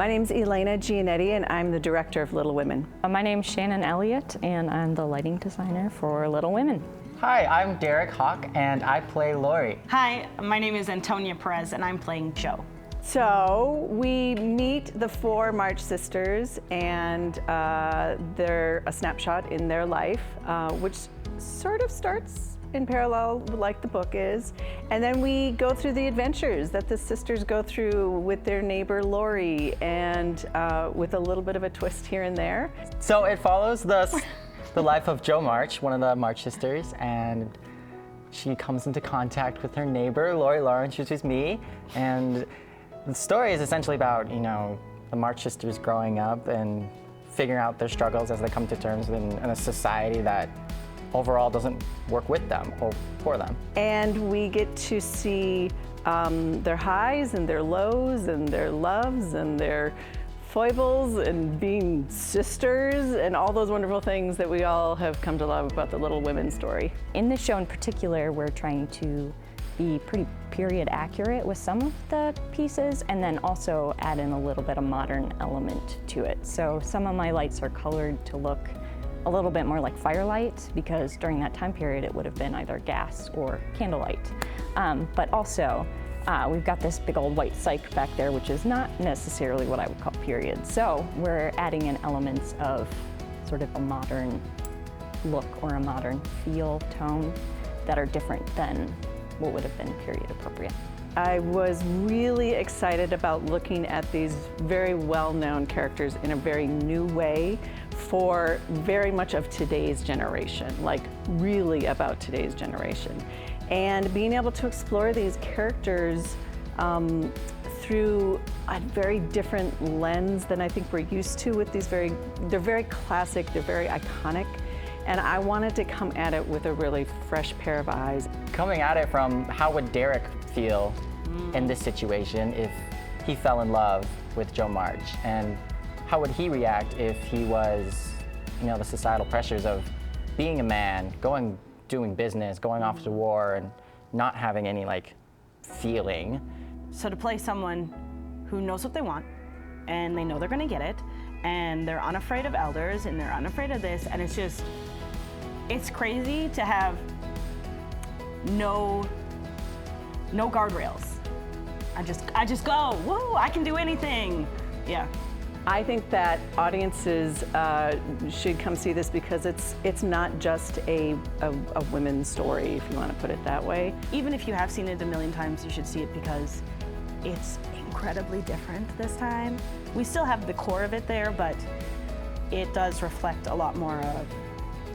My name's Elena Giannetti, and I'm the director of Little Women. My name's Shannon Elliott, and I'm the lighting designer for Little Women. Hi, I'm Deryck Hak, and I play Laurie. Hi, my name is Antonia Perez, and I'm playing Jo. So we meet the four March sisters, and they're a snapshot in their life, which sort of starts in parallel like the book is. And then we go through the adventures that the sisters go through with their neighbor Laurie, and with a little bit of a twist here and there. So it follows the life of Jo March, one of the March sisters, and she comes into contact with her neighbor, Laurie Lawrence, which is me. And the story is essentially about, the March sisters growing up and figuring out their struggles as they come to terms in a society that overall doesn't work with them or for them. And we get to see their highs and their lows and their loves and their foibles and being sisters and all those wonderful things that we all have come to love about the Little Women story. In this show in particular, we're trying to be pretty period accurate with some of the pieces, and then also add in a little bit of modern element to it. So some of my lights are colored to look a little bit more like firelight, because during that time period it would have been either gas or candlelight. But also, we've got this big old white cyc back there, which is not necessarily what I would call period. So we're adding in elements of sort of a modern look or a modern feel, tone, that are different than what would have been period appropriate. I was really excited about looking at these very well-known characters in a very new way for very much of today's generation, like really about today's generation. And being able to explore these characters through a very different lens than I think we're used to with these they're very classic, they're very iconic. And I wanted to come at it with a really fresh pair of eyes. Coming at it from how would Deryck feel in this situation if he fell in love with Jo March, and how would he react if he was, the societal pressures of being a man, doing business, going off to war, and not having any feeling. So to play someone who knows what they want, and they know they're gonna get it, and they're unafraid of elders, and they're unafraid of this, and it's crazy to have no guardrails. I just go, whoa, I can do anything. Yeah. I think that audiences should come see this because it's not just a women's story, if you want to put it that way. Even if you have seen it a million times, you should see it because it's incredibly different this time. We still have the core of it there, but it does reflect a lot more of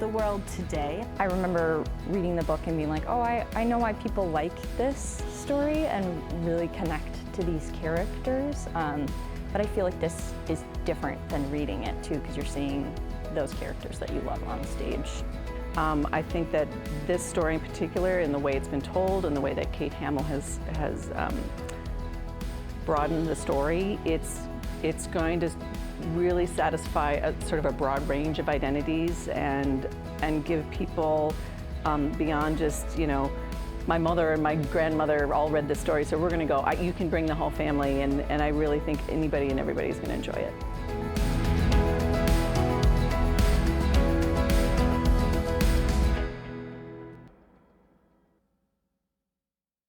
the world today. I remember reading the book and being like, oh, I know why people like this story and really connect to these characters. But I feel like this is different than reading it too, because you're seeing those characters that you love on stage. I think that this story in particular, and the way it's been told, and the way that Kate Hamill has broadened the story, it's going to really satisfy a sort of a broad range of identities and give people beyond just, my mother and my grandmother all read this story, so we're going to go. You can bring the whole family, and I really think anybody and everybody's going to enjoy it.